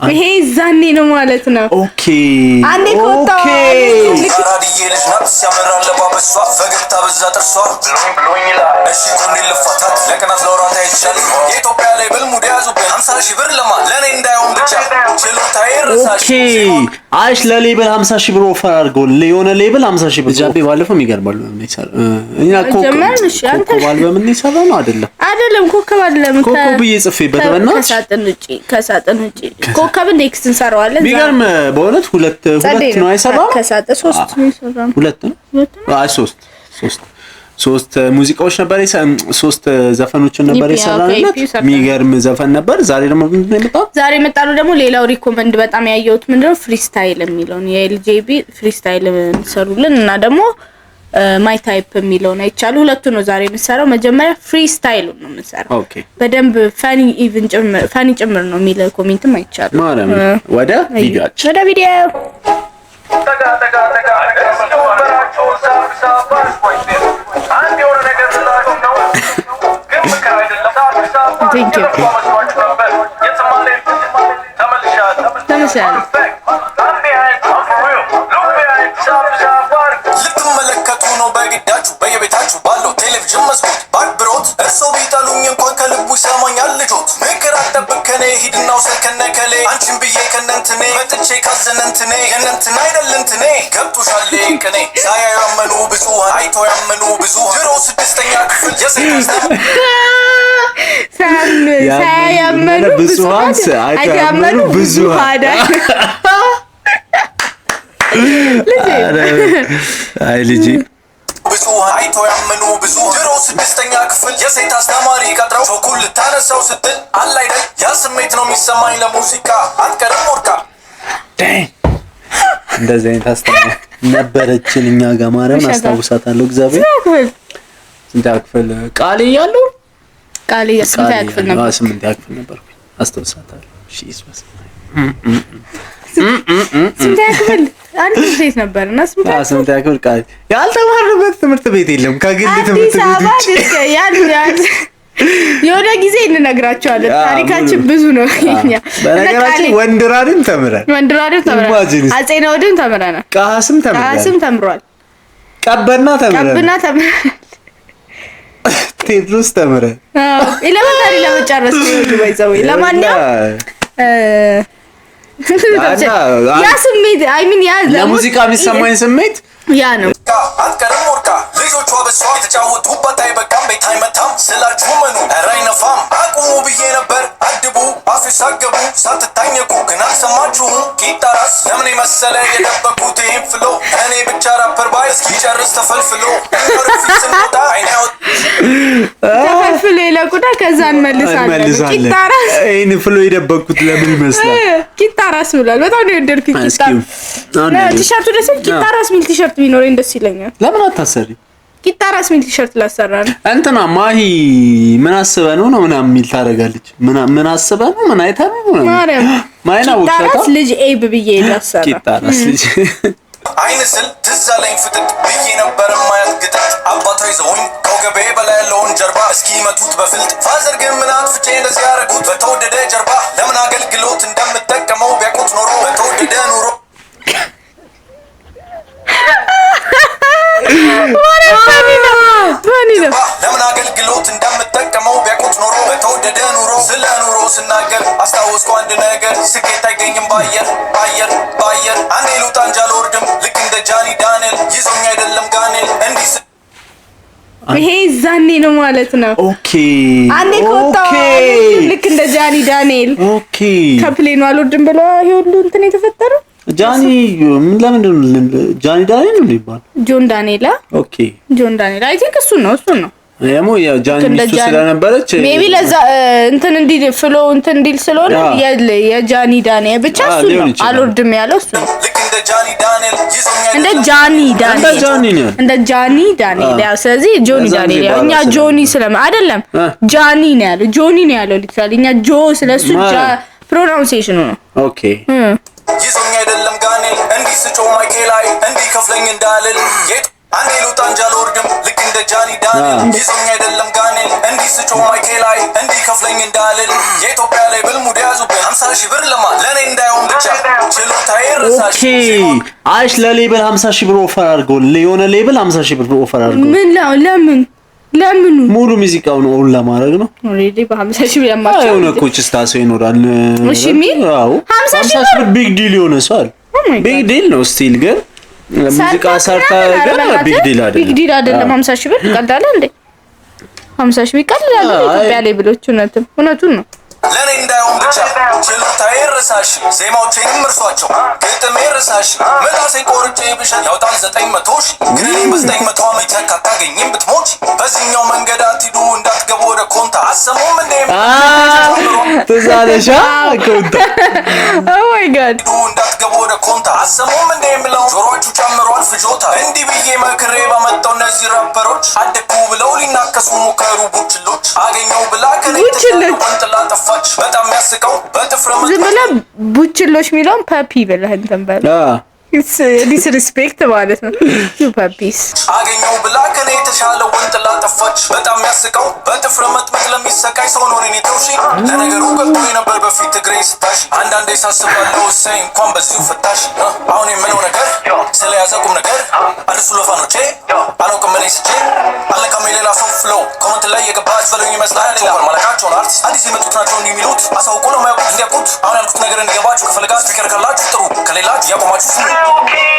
ይሄ ዛኔ ነው ማለት ነው ኦኬ አንዴ ኮታው አራዲዬ ልጅ ናት ሲያመራል ለባበሷ ፈገግታ በዛ ጥርሷ ብሎኝ ይላል እሺ ኮንዴ ልፋታት ለቀናት ለወራት አይቻል የኢትዮጵያ ላይ በልሙድ ያዙብን 50,000 ብር ለማን ለኔ እንዳይሆን ብቻ ችሎታዬ ረሳሽ ኦኬ አይሽ ለሌብል 50,000 ብር ኦፈር አድርገው ለዮነ ሌብል 50,000 ብር ጃቤ ባለፈው የሚገርማል ምን ይሰራ እኛ ኮከብ አልበም ምን ይሰራ ነው አይደለም ኮከብ አይደለም ኮከብ እየጽፈበት በእናትሽ ከሳጥን ውጪ ኮከብ ኔክስት እንሰራዋለን ቢገርም በእውነት ሁለት ነው አይሰራም ከሳጥን 3 ነው ይሰራል ሁለት ነው አይ 3 ሙዚቃዎች ነበር 3 ዘፈኖችን ነበር ይሰራልለት የሚገርም ዘፈን ነበር ዛሬ ደግሞ ምንድነው የመጣው ዛሬ መጣሉ ደግሞ ሌላው ሪኮመንድ በጣም ያየሁት ምንድነው ፍሪስታይል የሚለው የኤልጄቢ ፍሪስታይል እንሰሩልን እና ደግሞ ማይ ታይፕ የሚለው ነው ይቻሉ ሁለቱ ነው ዛሬ የምሰራው መጀመሪያ ፍሪስታይል ነው የምሰራው ኦኬ በደንብ ፈኒ ጭምር ነው የሚል ኮሜንትም አይቻሉ ማለም ወደ ቪዲዮ Thank you. ልትመለከቱ ነው በግዳችሁ በየቤታችሁ ባለው ቴሌቪዥን መስኮት ባክብሮት እርሶ ቢጠሉኝ እንኳን ከልቡ ይሰማኛል ልጆት ምክር አጠብቅ ከኔ ሂድናው ሰከነከሌ አንቺን ብዬ ከነንትኔ መጥቼ ካዘነንትኔ የነንትን አይደለንትኔ ገብቶሻል ቅኔ ሳያዩ ያመኑ ብዙሃን አይቶ ያመኑ ብዙሃን ድሮ 6ኛ ክፍል ሳያመኑ ብዙሃን አይቶ ያመኑ ብዙሃን አይ ልጅ ብዙሃን አይቶ ያመኑ ብዙሃን ድሮ 6ኛ ክፍል የሴት አስተማሪ ቀጥረው ቾኩል ታነሳው ስትል አለ አይደል ያ ስሜት ነው የሚሰማኝ ለሙዚቃ አትቀርም ወርቃ እንደዚህ አይነት አስተማሪ ነበረችን እኛ ጋር ማርያም አስታውሳታለሁ እግዚአብሔር ስንት ያክፍል ቃል እያለሁ ስንት ያክፍል ነበር 8 ያክፍል ነበር አስታውሳታለሁ እሺ ይስበስ ስንት ያክፍል አንድ ሴት ነበርና ስንት ያክፍል ቃል ያልተማርንበት ትምህርት ቤት የለም ከግል ትምህርት ቤት ውጪ የሆነ ጊዜ እንነግራቸዋለን ታሪካችን ብዙ ነው የኛ በነገራችን ወንድራድን ተምረን አጼ ናውድን ተምረናል ቃስም ተምሯል ቀበና ተምረን ቴድሮስ ተምረን ኤሌመንታሪ ለመጨረስ ነው ባይዘው ለማንኛውም ያ ስሜት አይ ሚን ያ ለሙዚቃ የሚሰማኝ ስሜት ያ ነው አትቀርም ወርቃ ልጆቿ በሷ የተጫወቱበት አይበቃም ቤት አይመታም ስላችሁ መኑ ራይነፋም አቁሙ ብዬ ነበር አድቡ አፍሳገቡ ሳትታኘቁ ግን አልሰማችሁም ቂጣራስ ለምን መሰለ የደበቁት ይህን ፍሎ እኔ ብቻ ራፐር ባይ እስኪጨርስ ተፈልፍሎ እንፈርፊት ስንወጣ አይናው ተፈልፍሎ ይለቁና ከዛ እንመልሳለን ቂጣራስ ይህን ፍሎ የደበቁት ለምን ይመስላል ቂጣራስ ብሏል በጣም ነው የወደድኩት ቲሸርቱ ደስ ቂጣራስ ሚል ቲሸርት ቢኖረኝ ደስ ይለኛል ለምን አታሰሪ ቂጣራስ ሚል ቲሸርት ላሰራ ነው እንትና ማሂ ምን አስበ ነው ምናምን ሚል ታረጋለች ምን አስበ ነው ምን አይታ ነው ማርያም ማይና ወጣ ቂጣራስ ልጅ ኤብ ብዬ ላሰራ ቂጣራስ ልጅ አይንስል ትዛለኝ ፍጥጥ ብዬ ነበር ማያት ግጥጥ አባቷ ይዘውኝ ከወገቤ በላይ ያለውን ጀርባ እስኪ መቱት በፍልጥ ፋዘር ግን ምን አጥፍቼ እንደዚህ ያረጉት በተወደደ ጀርባ ለምን አገልግሎት እንደምጠቀመው ቢያውቁት ኖሮ በተወደደ ኑሮ ለምን አገልግሎት እንደምጠቀመው ቢያውቁት ኖሮ በተወደደ ኑሮ ስለ ኑሮ ስናገር አስታወስኩ አንድ ነገር ስኬት አይገኝም ባየር አንዴ ሉጣ እንጂ አልወርድም ልክ እንደ ጃኒ ዳንኤል ይዞኝ አይደለም ጋኔል እንዲህ ይሄ ዛኔ ነው ማለት ነው ኦኬ አንዴ ኮታው ልክ እንደ ጃኒ ዳንኤል ኦኬ ከፕሌኑ አልወርድም ብሎ ይሄ ሁሉ እንትን የተፈጠረው ጃኒ ምን ለምንድን ነው ጃኒ ዳንኤል ነው ይባል ጆን ዳንኤል ኦኬ ጆን ዳንኤል አይ ቲንክ እሱ ነው ያሞ ያ ጃኒ ሚስቱ ስለነበረች ሜቢ ለዛ እንትን እንዲል ፍሎ እንትን እንዲል ስለሆነ የጃኒ ዳንኤል ብቻ እሱ ነው አልወርድም ያለው እሱ ልክ እንደ ጃኒ ዳንኤል ይዞኝ እንደ ጃኒ ዳንኤል ያው ስለዚህ ጆኒ ዳንኤል ያው እኛ ጆኒ ስለማ አይደለም ጃኒ ነው ያለው ጆኒ ነው ያለው ሊትራሊ እኛ ጆ ስለሱ ፕሮናንሴሽኑ ነው ኦኬ ይዞኝ አይደለም ጋኔል እንዲህ ስጮ ማይኬላይ እንዲህ ከፍለኝ እንዳልል አንዴ ሉጣ እንጂ አልወርድም ልክ እንደ ጃኒ ዳንኤል ይዞኝ አይደለም ጋኔል እንዲህ ስጮ ማይኬላይ እንዲህ ከፍለኝ እንዳልል የኢትዮጵያ ላይ በልሙድ ያዙብን 50,000 ብር ለማን ለኔ ይረሳሽ አይሽ ለሌብል 50 ሺህ ብር ኦፈር አድርገው የሆነ ሌብል 50 ሺህ ብር ኦፈር አድርገው ምን ለምን ሙሉ ሙዚቃውን ኦን ለማድረግ ነው ኦሬዲ በ50 ሺህ ብር ያማቸው የሆነ ኮች ስታሰው ይኖራል እሺ ሚል 50 ሺህ ብር ቢግ ዲል የሆነ ሰው አለ ቢግ ዲል ነው ስቲል ግን ሙዚቃ ሰርታ ገና ቢግ ዲል አይደለም ቢግ ዲል አይደለም 50 ሺህ ብር ቀልዳለ እንዴ 50 ሺህ ይቀልዳል ኢትዮጵያ ላይ ብሎች እውነቱን ነው ለኔ እንዳይሆን ብቻ ችሎታዬ ይረሳሽ ዜማዎቼንም እርሷቸው ግጥሜ ይረሳሽ ምላሴን ቆርጬ ብሸጥ ያውጣል 900 ሺህ ግን እኔ በ900 ዓመት ካታገኝም ብትሞች በዚህኛው መንገድ አትሂዱ እንዳትገቡ ወደ ኮንታ አሰሙም እንዴ ተዛለሻ ኮንታ ኦ ማይ ጋድ እንዳትገቡ ወደ ኮንታ አሰሙም እንዴ ብለው ጆሮአችሁ ጨምሯል ፍጆታ እንዲህ ብዬ መክሬ ባመጣው እነዚህ ራፐሮች አደኩ ብለው ሊናከሱ ሞከሩ ቡችሎች አገኘው ብላ ከኔ ተንጥላ ጠፋች በጣም ያስቀው በጥፍረም ዝም ብላ ቡችሎች ሚለውን ፓፒ ብለህ እንትን በል ዲስሪስፔክት ማለት ነው ዩ ፓፒስ አገኘው ብላ ከኔ የተሻለ ወንጥላ ጠፋች በጣም ያስቀው በጥፍረመጥመጥ ለሚሰቃይ ሰው ነው እኔ ተውሺ ለነገሩ ገብቶኝ ነበር በፊት እግሬን ስታሽ አንዳንዴ ሳስባለሁ እሰይ እንኳን በዚሁ ፈታሽ አሁን የምለው ነገር ስለያዘ ቁም ነገር አዲሱ ለፋኖቼ አላውቅም እኔ ስቼ አለቃም የሌላ ሰው ፍሎው ኮመንት ላይ የገባች በሉኝ ይመስላል ሌላውን ማለቃቸውን አርቲስት አዲስ የመጡት ናቸው እንዲህ የሚሉት አሳውቁ ነው ማያውቁት እንዲያውቁት አሁን ያልኩት ነገር እንዲገባችሁ ከፈለጋችሁ ስፒከር ካላችሁ ጥሩ ከሌላችሁ ያቆማችሁ ስሙ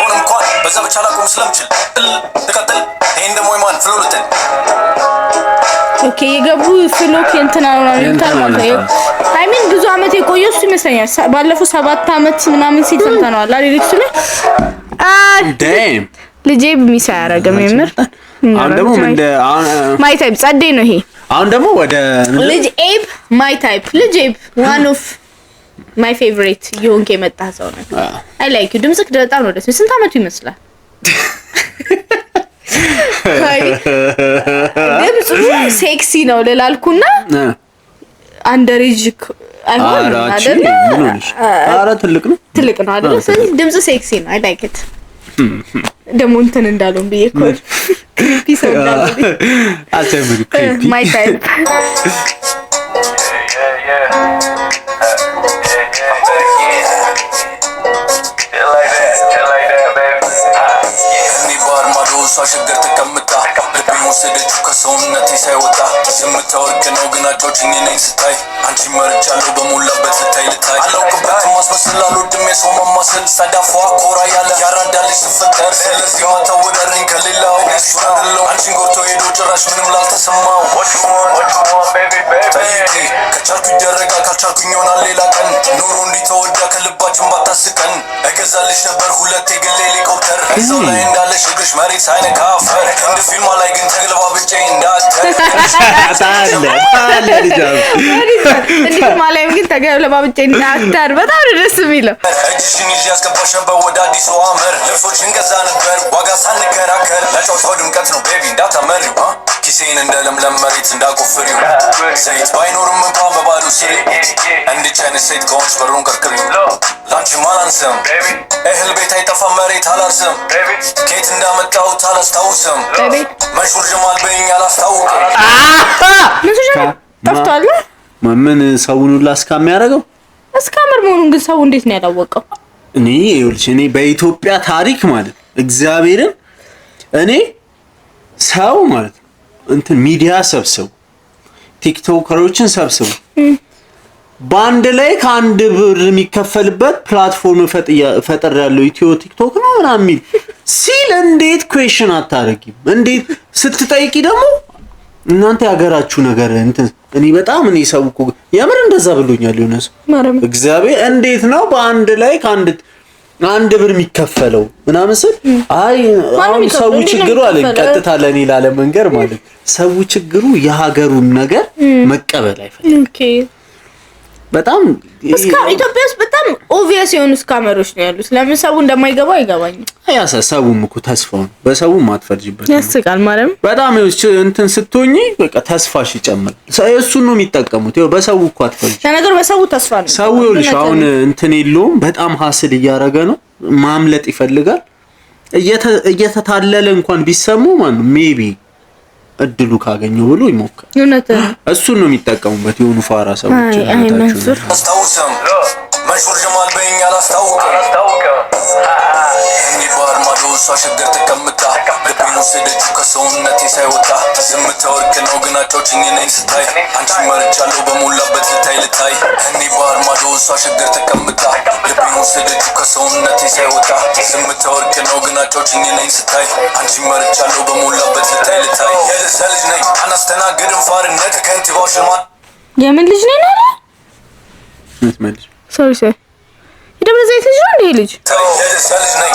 ሆኖም እንኳን በዛ ብቻ ላቆም ስለምችል ልቀጥል ይሄን ደግሞ የማን ፍሎ ልትል ኦኬ የገቡ ፍሎ ከእንትና ነው አይ ሚን ብዙ አመት የቆየው እሱ ይመስለኛል ባለፈው 7 አመት ምናምን ሲል ሰምተናል ሊሪክስ ላይ ዳም ልጄ በሚሳ ያረገም የምር አሁን ደግሞ እንደ ማይ ታይፕ ጸዴ ነው ይሄ አሁን ደግሞ ወደ ልጅ ኤብ ማይ ታይፕ ልጅ ኤብ one of my favorite ዮንኬ መጣ ሰው ነው አይ ላይክ ዩ ድምጽክ በጣም ነው ደስ ስንት አመቱ ይመስላል ድምጹ ሴክሲ ነው ለላልኩና አንደሬጅ አይሆንም አይደል አረ ትልቅ ነው አይደል ስለዚህ ድምጹ ሴክሲ ነው አይ ላይክ ኢት ደሞ እንትን እንዳለው ብዬ ክሪፒ ሰው እንዳለው አሰምሪ ክሪፒ ማይ ታይፕ እሷ ችግር ተቀምጣ ልቤን ወሰደችው ከሰውነቴ ሳይወጣ ዝምታ ወርቅ ነው ግን አጫውችኝ እኔን ስታይ አንቺ መርጫለሁ በሞላበት ልታይ አላውቅበትም ማስመሰል አልወድም የሰው ማማሰል ሰዳፏ ኮራ ያለ ያራዳልሽ ስፈጠር ስለዚህ ማታወዳድሪኝ ከሌላው እሱን አይደለው አንቺን ጎርቶ ሄዶ ጭራሽ ምንም ላልተሰማው ጠይቄ ከቻልኩ ይደረጋል ካልቻልኩኝ ይሆናል ሌላ ቀን ኑሮ እንዲተወዳ ከልባችን ባታስቀን እገዛልሽ ነበር ሁለቴ ግሌ ሄሊኮፕተር እዛው ላይ እንዳለሽ እግርሽ መሬት ሳይነካ አፈር እንደ ፊልማ ላይ ግን ተግለባብጬ እንዳትር ታለ ልጅ እንዴ ማለም ግን ተግለባብጬ እንዳትር በጣም ደስ የሚለው እጅሽን ይዤ ያስገባሽ ነበር ወደ አዲሱ አመር ልብሶችን ገዛ ነበር ዋጋ ሳንከራከር ለጨዋታው ድምቀት ነው ቤቢ እንዳታመሪው ኪሴን እንደ ለምለም መሬት እንዳቆፍሪው ዘይት ባይኖርም እንኳን በባዶ ስሪ እንድቻይነት ሴት ከሆንሽ በሩን ከርክሪው ላንቺ ማላንስም እህል ቤት አይጠፋም መሬት አላርስም ኬት እንዳመጣሁት አላስታውስም መንሹር ጀማል በይኝ አላስታውቅም መንሹር ጀማል ጠፍቷል ምን ሰውን ሁላ እስካሚያደርገው እስካመር መሆኑን ግን ሰው እንዴት ነው ያላወቀው እኔ ይኸውልሽ እኔ በኢትዮጵያ ታሪክ ማለት እግዚአብሔርን እኔ ሰው ማለት እንትን ሚዲያ ሰብስቡ ቲክቶከሮችን ሰብስቡ ባንድ ላይ ከአንድ ብር የሚከፈልበት ፕላትፎርም ፈጠር ያለው ኢትዮ ቲክቶክ ነው ምናምን የሚል ሲል እንዴት ኩዌሽን አታረጊም እንዴት ስትጠይቂ ደግሞ እናንተ ያገራችሁ ነገር እንትን እኔ በጣም እኔ ሰው እኮ የምር እንደዛ ብሎኛል ዮናስ እግዚአብሔር እንዴት ነው በአንድ ላይ አንድ ብር የሚከፈለው ምናምን ስል አይ አሁን ሰው ችግሩ አለ ቀጥታ ለኔ ላለ መንገር ማለት ሰው ችግሩ የሀገሩን ነገር መቀበል አይፈልግም ኦኬ በጣም ኢትዮጵያ ውስጥ በጣም ኦብቪየስ የሆኑ ስካመሮች ነው ያሉት ለምን ሰው እንደማይገባው አይገባኝም ሰውም እኮ ተስፋው ነው በሰው ማትፈርጂበት ያስቃል ማለት በጣም እንትን ስትሆኚ በቃ ተስፋሽ ይጨምራል እሱን ነው የሚጠቀሙት ይኸው በሰው እኮ አትፈርጂ ለነገር በሰው ተስፋ ነው ሰው ይኸውልሽ አሁን እንትን የለውም በጣም ሀስል እያደረገ ነው ማምለጥ ይፈልጋል እየተታለለ እንኳን ቢሰሙ ማን ነው ሜቢ እድሉ ካገኘው ብሎ ይሞክር እውነት እሱን ነው የሚጠቀሙበት የሆኑ ፋራ ሰዎች አስታውስም መንሹር ጀማል በይኝ ነኝ አላስታውቅም እኔ ባህር ማዶ እሷ ሸገር ተቀምጣ ልቤን ወሰደችው ከሰውነቴ ሳይወጣ ዝምታ ወርቅ ነው ግን አጫውችኝ ነኝ ስታይ አንቺ መርጫለሁ በሞላበት ልታይ እኔ ባህር ማዶ እሷ ሸገር ተቀምጣ ልቤን ወሰደችው ከሰውነቴ ሳይወጣ ዝምታ ወርቅ ነው ግን አጫውችኝ ነኝ ስታይ አንቺ መርጫለሁ በሞላበት ልታይ የደሰ ልጅ ነኝ አናስተናግድም ፋርነት ከንቲባው ሽልማት የምን ልጅ ነኝ ነው ምትመልሽ ሶሪ የደብረ ዘይት ልጅ ነው እንዴ ልጅ የደሰ ልጅ ነኝ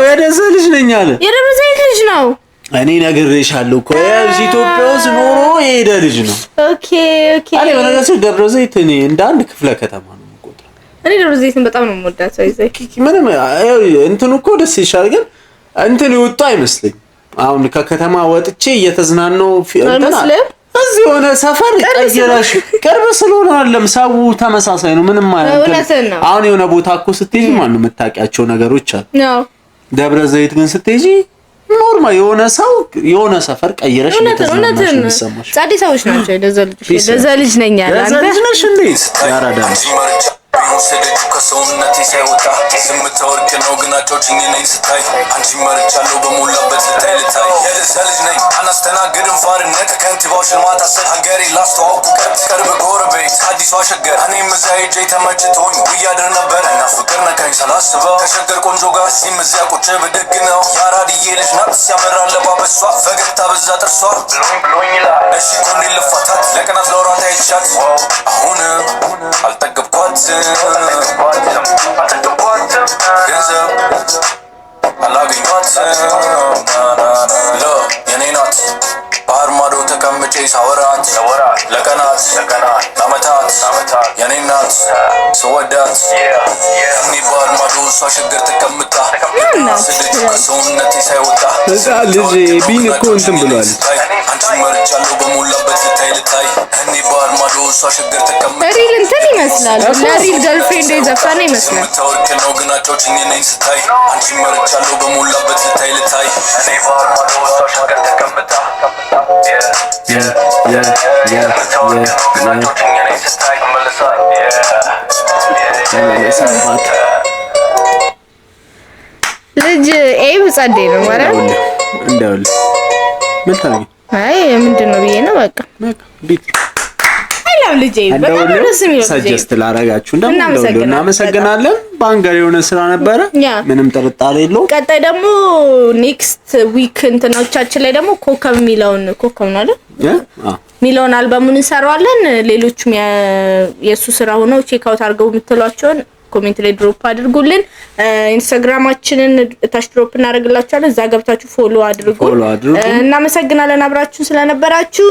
የደሰ ልጅ ነኝ አለ የደብረ ዘይት ልጅ ነው እኔ ነግሬሻለሁ እኮ ኢትዮጵያ ውስጥ ኖሮ የሄደ ልጅ ነው ኦኬ አለ በነገራችን ደብረ ዘይት እኔ እንደ አንድ ክፍለ ከተማ ነው የምቆጥረው እኔ ደብረ ዘይትን በጣም ነው የምወዳት ዘይት ምንም እንትን እኮ ደስ ይሻል ግን እንትን ይወጣ አይመስልኝ አሁን ከከተማ ወጥቼ እየተዝናናው እንትና እዚህ ሆነ ሰፈር ቀይራሽ ቅርብ ስለሆነ አይደለም ሰው ተመሳሳይ ነው ምንም ማለት አሁን የሆነ ቦታ እኮ ስትሄጂ ማን ነው የምታውቂያቸው ነገሮች አሉ ነው ደብረ ዘይት ግን ስትሄጂ ኖርማል የሆነ ሰው የሆነ ሰፈር ቀይረሽ እውነትን ጻዲ ሰዎች ናቸው የደዘ ልጅ ነኝ ያለ አንተ ልጅ ነሽ እንዴ ያራዳ ወሰደችው ከሰውነቴ ሳይወጣ ዝምታ ወርቅ ነው ግን አጫውችኝ ነኝ ስታይ አንቺ መርጫለሁ በሞላበት ልታይ የደሰ ልጅ ነኝ አናስተናግድም ፋርነት ከንቲባው ሽልማት አሰጥ ሀገሬ ላስተዋውቁ ቅርብ ጎረቤት ከአዲሷ ሸገር እኔም እዛ ሄጄ ተመችቶኝ ውያድር ነበር እና ፍቅር ነካኝ ሳላስበው ከሸገር ቆንጆ ጋር እዚህም እዚያ ቁጭ ብድግ ነው የአራድዬ ልጅ ናት ሲያምር አለባበሷ ፈገግታ በዛ ጥርሷ ብሎኝ ይላል እሺ እኮ እንዴት ልፋታት ለቀናት ለወራት አይቻት አሁንም አልጠገብኳትም ገንዘብ አላገኟትም የኔ ናት ባህር ማዶ ተቀምጬ ሳወራት ለቀናት ለአመታት የኔ ናት ስወዳት እኔ ባህር ማዶ እሷ ሸገር ተቀምጣ ስደችው ከሰውነቴ ሳይወጣ ልጅ ቢን እኮ እንትን ብሏል አንቺ መርጫለሁ በሞላበት ልታይ እኔ ባህር ማዶ እሷ ሸገር ተቀምጣ ሪል እንትን ይመስላል ለሪል ገርልፍሬንድ የዘፈነ ይመስላል ምታወርቅ ነው ግን አጫውችኝ ነኝ ስታይ አንቺ መርጫለሁ በሞላበት ልታይ እኔ ባህር ማዶ እሷ ሸገር ተቀምጣ ልጅ ኤብ ጸዴ ነው ማለት እንደውል ምን ታረጊ አይ ምንድነው ብዬ ነው በቃ ቢት አይላም ልጅ ኤብ በጣም ደስ የሚለው ሰጀስት ላረጋችሁ እናመሰግናለን ባንገር የሆነ ስራ ነበረ ምንም ጥርጣሬ የለው ቀጣይ ደግሞ ኔክስት ዊክ እንትናዎቻችን ላይ ደግሞ ኮከብ ሚለውን ኮከብ ነው አይደል ሚለውን አልበሙን እንሰራዋለን ሌሎችም የሱ ስራ ሆነው ቼክ አውት አድርገው የምትሏቸውን ኮሜንት ላይ ድሮፕ አድርጉልን ኢንስታግራማችንን ታች ድሮፕ እናደርግላችኋለን እዛ ገብታችሁ ፎሎ አድርጉ እናመሰግናለን አብራችሁን ስለነበራችሁ